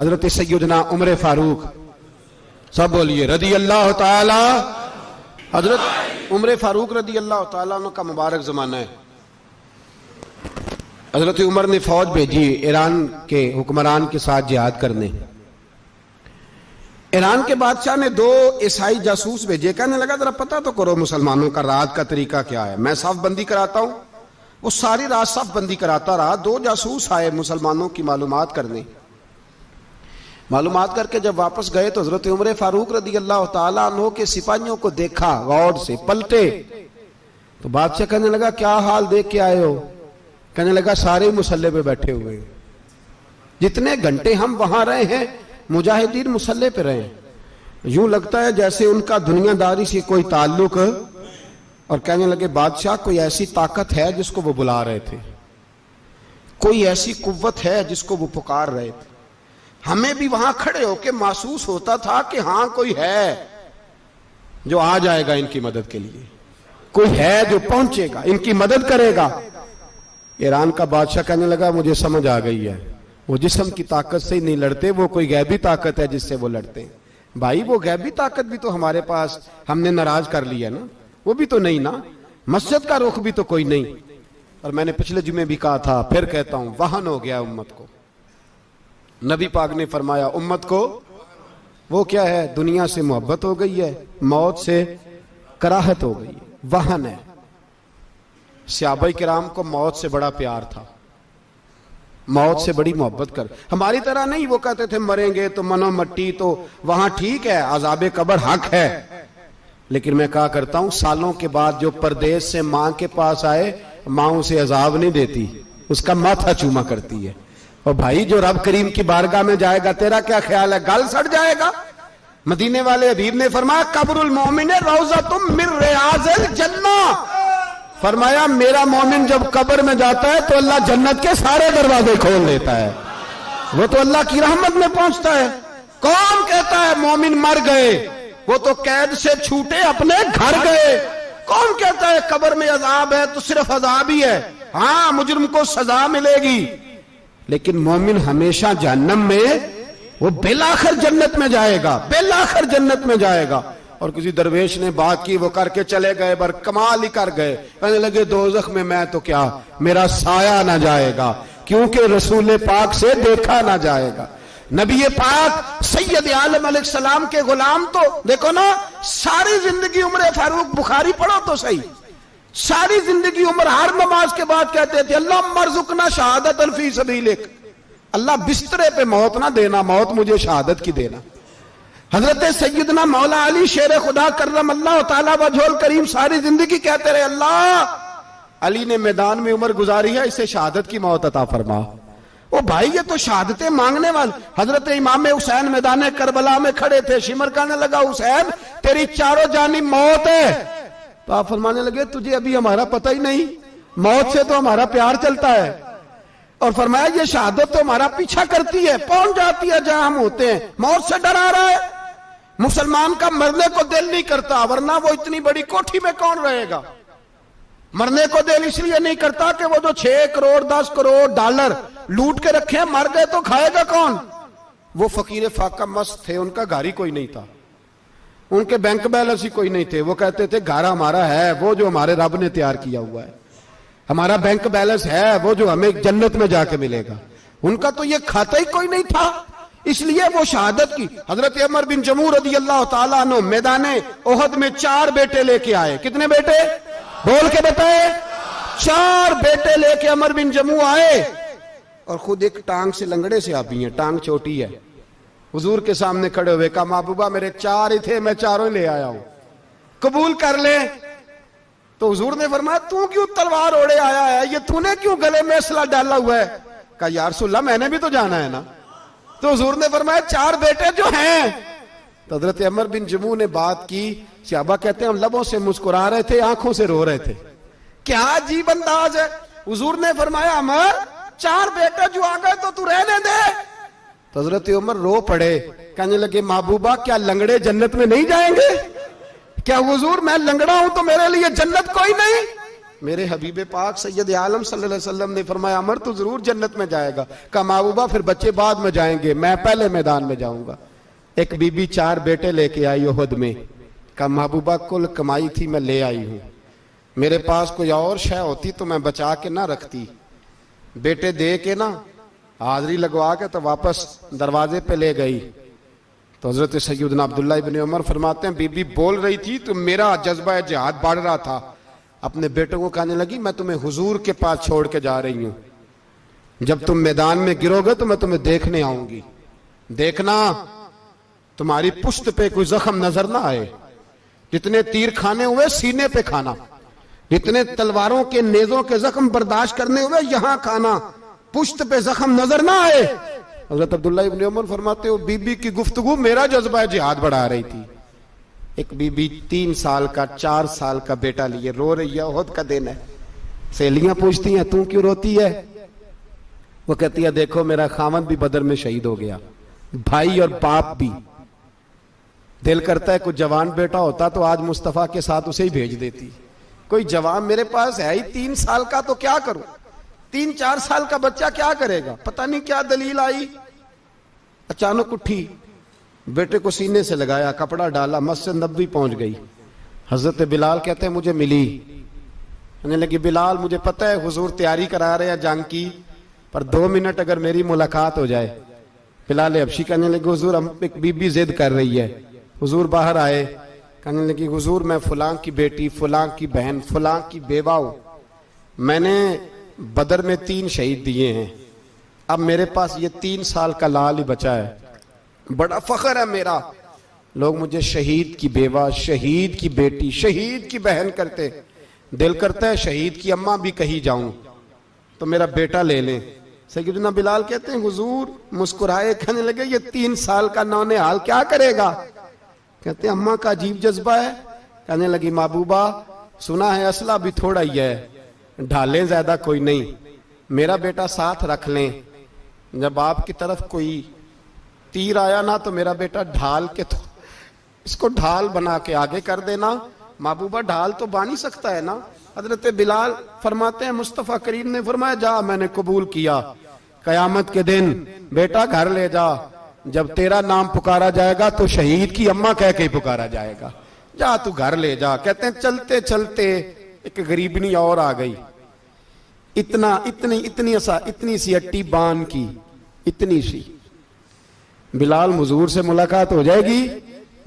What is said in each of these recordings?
हजरत सैयदना उमर फारूक, सब बोलिए रदी अल्लाह ताला। हजरत उमर फारूक रदी अल्लाह ताला का मुबारक जमाना है। हजरत उमर ने फौज भेजी ईरान के हुक्मरान के साथ जिहाद करने। ईरान के बादशाह ने 2 ईसाई जासूस भेजे, कहने लगा जरा पता तो करो मुसलमानों का रात का तरीका क्या है, मैं साफ बंदी कराता हूं। वो सारी रात साफ बंदी कराता रहा। 2 जासूस आए मुसलमानों की मालूमात करने। मालूमात करके जब वापस गए तो हजरत उमर फारूक रदी अल्लाह ताला अन्हु के सिपाहियों को देखा, गौर से पलटे तो बादशाह कहने लगा क्या हाल देख के आए हो? कहने लगा सारे मुसल्ले पे बैठे हुए, जितने घंटे हम वहां रहे हैं मुजाहिदीन मुसल्ले पे रहे, यूं लगता है जैसे उनका दुनियादारी से कोई ताल्लुक। और कहने लगे बादशाह कोई ऐसी ताकत है जिसको वो बुला रहे थे, कोई ऐसी कुव्वत है जिसको वो पुकार रहे थे। हमें भी वहां खड़े होके महसूस होता था कि हां कोई है जो आ जाएगा इनकी मदद के लिए, कोई है जो पहुंचेगा इनकी मदद करेगा। ईरान का बादशाह कहने लगा मुझे समझ आ गई है, वो जिस्म की ताकत से ही नहीं लड़ते, वो कोई गैबी ताकत है जिससे वो लड़ते हैं। भाई वो गैबी ताकत भी तो हमारे पास हमने नाराज कर लिया ना, वो भी तो नहीं ना, मस्जिद का रुख भी तो कोई नहीं। और मैंने पिछले जुमे भी कहा था, फिर कहता हूं, वहन हो गया उम्मत को। नबी पाक ने फरमाया उम्मत को वो क्या है, दुनिया से मोहब्बत हो गई है, मौत से कराहत हो गई है, वहन है। सहाबाए किराम को मौत से बड़ा प्यार था, मौत से बड़ी मोहब्बत कर। हमारी तरह नहीं, वो कहते थे मरेंगे तो मनो मट्टी, तो वहां ठीक है, अजाबे कब्र हक है। लेकिन मैं कहा करता हूं सालों के बाद जो परदेश से मां के पास आए, मां उसे अजाब नहीं देती, उसका माथा चूमा करती है। और भाई जो रब करीम की बारगाह में जाएगा, तेरा क्या ख्याल है, गल सड़ जाएगा? मदीने वाले हबीब ने फरमाया कब्रुल मोमिन रौज़तुम मिन रियाज़िल जन्ना, फरमाया मेरा मोमिन जब कब्र में जाता है तो अल्लाह जन्नत के सारे दरवाजे खोल देता है, वो तो अल्लाह की रहमत में पहुंचता है। कौन कहता है मोमिन मर गए, वो तो कैद से छूटे अपने घर गए। कौन कहता है कब्र में अजाब है, तो सिर्फ अजाब ही है, हाँ मुजरिम को सजा मिलेगी, लेकिन मोमिन हमेशा जहन्नम में, वो बेलाखिर जन्नत में जाएगा, बेलाखिर जन्नत में जाएगा। और किसी दरवेश ने बात की, वो करके चले गए, बर कमाल ही कर गए, कहने लगे दोज़ख में मैं तो क्या, मेरा साया ना जाएगा, क्योंकि रसूल पाक से देखा ना जाएगा। नबी पाक सैयद आलम अलैहिस्सलाम के गुलाम तो देखो ना, सारी जिंदगी उम्र फारूक, बुखारी पढ़ो तो सही, सारी जिंदगी उम्र हर नमाज के बाद कहते थे अल्लाह मरजुकना शहादतन फी सबीलिक, अल्लाह बिस्तरे पे मौत ना देना, मौत मुझे शहादत की देना। हजरत सैयदना मौला अली शेर खुदा करम अल्लाह ताला वजहुल करीम सारी जिंदगी कहते रहे अल्लाह अली ने मैदान में उम्र गुजारी है, इसे शहादत की मौत अता फरमा। ओ भाई ये तो शहादतें मांगने वाले। हजरत इमाम हुसैन मैदान करबला में खड़े थे, शिमर कहने लगा हुसैन तेरी चारों जानी मौत है, तो आप फरमाने लगे तुझे अभी हमारा पता ही नहीं, मौत से तो हमारा प्यार चलता है। और फरमाया ये शहादत तो हमारा पीछा करती है, पहुंच जाती है जहां हम होते हैं, मौत से डरा रहा है। मुसलमान का मरने को दिल नहीं करता, वरना वो इतनी बड़ी कोठी में कौन रहेगा। मरने को दिल इसलिए नहीं करता कि वो जो 6 करोड़ 10 करोड़ डॉलर लूट के रखे, मर गए तो खाएगा कौन। वो फकीर फाका मस्त थे, उनका घर ही कोई नहीं था, उनके बैंक बैलेंस ही कोई नहीं थे। वो कहते थे घर हमारा है वो जो हमारे रब ने तैयार किया हुआ है, हमारा बैंक बैलेंस है वो जो हमें जन्नत में जाके मिलेगा। उनका तो ये खाता ही कोई नहीं था, इसलिए वो शहादत की। हजरत उमर बिन जमू रदी अल्लाह ताला अन्हु मैदाने ओहद में 4 बेटे लेके आए। कितने बेटे बोल के बताए? 4 बेटे लेके उमर बिन जमू आए, और खुद एक टांग से लंगड़े से आप ही हैं, टांग छोटी है। हुजूर के सामने खड़े हुए कहा महबूबा मेरे 4 ही थे, मैं 4 ही ले आया हूं, कबूल कर ले। तो हुजूर ने फरमाया तू क्यों तलवार ओढ़े आया है, ये तूने क्यों गले में असला डाला हुआ है? कहा या रसूलल्लाह मैंने भी तो जाना है ना। तो हुजूर ने फरमाया 4 बेटे जो हैं। तो हजरत उमर बिन जमू ने बात की, सहाबा कहते हैं हम लबों से मुस्कुरा रहे थे, आंखों से रो रहे थे, क्या अजीब अंदाज है। हुजूर ने फरमाया उमर 4 बेटे जो आ गए तो तू रहने दे। तो हजरत उमर रो पड़े, कहने लगे महबूबा क्या लंगड़े जन्नत में नहीं जाएंगे? क्या हुजूर मैं लंगड़ा हूं तो मेरे लिए जन्नत कोई नहीं? मेरे हबीब पाक सैयद आलम सल्लल्लाहु अलैहि वसल्लम ने फरमाया अमर तो जरूर जन्नत में जाएगा। कहा महबूबा फिर बच्चे बाद में जाएंगे, मैं पहले मैदान में जाऊंगा। एक बीबी 4 बेटे लेके आई उहद में। कहा महबूबा कुल कमाई थी मैं ले आई हूं, मेरे पास कोई और शय होती तो मैं बचा के ना रखती। बेटे दे के ना हाजिरी लगवा के तो वापस दरवाजे पे ले गई। तो हजरत सैयदना अब्दुल्ला इब्न उमर फरमाते हैं बीबी बोल रही थी तो मेरा जज्बा जिहाद बढ़ रहा था। अपने बेटों को कहने लगी मैं तुम्हें हुजूर के पास छोड़ के जा रही हूं, जब तुम मैदान में गिरोगे तो मैं तुम्हें देखने आऊंगी, देखना तुम्हारी पुश्त पे कोई जख्म नजर ना आए। जितने तीर खाने हुए सीने पे खाना, जितने तलवारों के नेजों के जख्म बर्दाश्त करने हुए यहां खाना, पुश्त पे जख्म नजर ना आए। हजरत अब्दुल्ला इब्न उमर फरमाते हो बीबी की गुफ्तगू मेरा जज्बा जिहाद बढ़ा रही थी। एक बीबी 3 साल का 4 साल का बेटा लिए रो रही है, ओहद का दिन है। सहेलियां पूछती हैं तू क्यों रोती है? वो कहती है देखो मेरा खामद भी बदर में शहीद हो गया, भाई और बाप भी। दिल करता है कोई जवान बेटा होता तो आज मुस्तफा के साथ उसे ही भेज देती। कोई जवान मेरे पास है ही 3 साल का तो क्या करूं, 3-4 साल का बच्चा क्या करेगा? पता नहीं क्या दलील आई, अचानक उठी, बेटे को सीने से लगाया, कपड़ा डाला, मस्जिद नबवी पहुंच गई। हजरत बिलाल कहते हैं मुझे मिली, कहने लगी बिलाल मुझे पता है हुजूर तैयारी करा रहे हैं जंग की, पर 2 मिनट अगर मेरी मुलाकात हो जाए। बिलाल हबशी कहने लगे हुजूर हम एक बीबी जिद कर रही है। हुजूर बाहर आए, कहने लगी हुजूर मैं फुलां की बेटी, फुलां की बहन, फुलां की बेवा हूं, मैंने बदर में 3 शहीद दिए हैं, अब मेरे पास ये 3 साल का लाल ही बचा है, बड़ा फख्र है मेरा। लोग मुझे शहीद की बेवा, शहीद की बेटी, शहीद की बहन करते, दिल करता है शहीद की अम्मा भी कही जाऊं तो मेरा बेटा ले लें। सैयदना बिलाल कहते हैं हुजूर मुस्कुराए, कहने लगे ये 3 साल का नौनिहाल क्या करेगा? कहते हैं अम्मा का अजीब जज्बा है। कहने लगी महबूबा सुना है असला भी थोड़ा ही है, ढालें ज्यादा कोई नहीं, मेरा बेटा साथ रख लें, जब आपकी तरफ कोई तीर आया ना तो मेरा बेटा ढाल के तो इसको ढाल बना के आगे कर देना। महबूबा ढाल तो बानी सकता है ना। हजरत बिलाल फरमाते हैं मुस्तफा करीम ने फरमाया जा मैंने कबूल किया, कयामत के दिन बेटा घर ले जा, जब तेरा नाम पुकारा जाएगा तो शहीद की अम्मा कह के पुकारा जाएगा, जा तू घर ले जा। कहते हैं चलते चलते एक गरीबनी और आ गई, इतनी सी अट्टी बान की, इतनी सी। बिलाल हुजूर से मुलाकात हो जाएगी,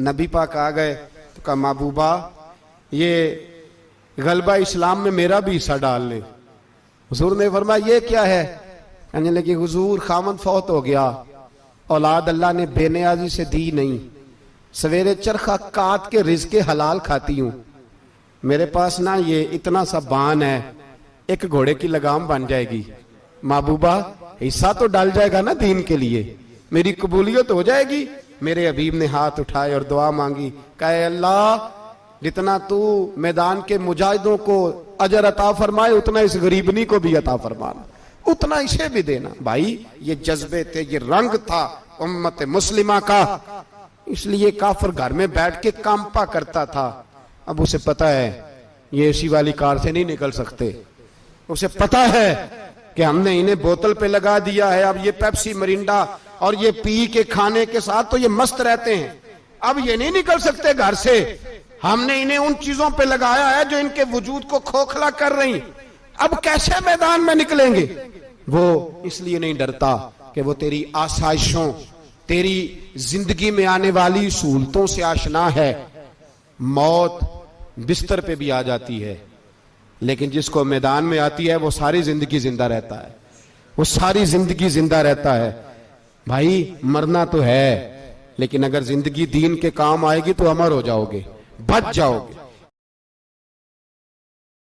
नबी पाक आ गए तो कहा महबूबा ये गलबा इस्लाम में मेरा भी हिस्सा डाल ले। हुजूर ने फरमाया ये क्या है? कहने लगी हुजूर खामद फौत हो गया, औलाद अल्लाह ने बेनियाजी से दी नहीं, सवेरे चरखा काट के रिज़्क़े हलाल खाती हूं, मेरे पास ना ये इतना सा बान है, एक घोड़े की लगाम बन जाएगी, महबूबा हिस्सा तो डाल जाएगा ना दीन के लिए, मेरी कबूलियत हो जाएगी। मेरे हबीब ने हाथ उठाए और दुआ मांगी, कहे अल्लाह जितना तू मैदान के मुजाहिदों को अजर अता फरमाए उतना इस गरीबनी को भी अता फरमाना, उतना इसे भी देना। भाई ये जज्बे थे, ये रंग था उम्मत मुस्लिमा का, इसलिए काफिर घर में बैठ के कांपा करता था। अब उसे पता है ये एसी वाली कार से नहीं निकल सकते, उसे पता है कि हमने इन्हें बोतल पे लगा दिया है, अब ये पेप्सी मरिंडा और ये पी के खाने के साथ तो ये मस्त रहते हैं, अब ये नहीं निकल सकते घर से, हमने इन्हें उन चीजों पे लगाया है जो इनके वजूद को खोखला कर रही, अब कैसे मैदान में निकलेंगे? वो इसलिए नहीं डरता कि वो तेरी आसाइशों, तेरी जिंदगी में आने वाली सहूलतों से आशना है। मौत बिस्तर पे भी आ जाती है, लेकिन जिसको मैदान में आती है वो सारी जिंदगी जिंदा रहता है, वो सारी जिंदगी जिंदा रहता है। भाई मरना तो है, लेकिन अगर जिंदगी दीन के काम आएगी तो अमर हो जाओगे, बच जाओगे।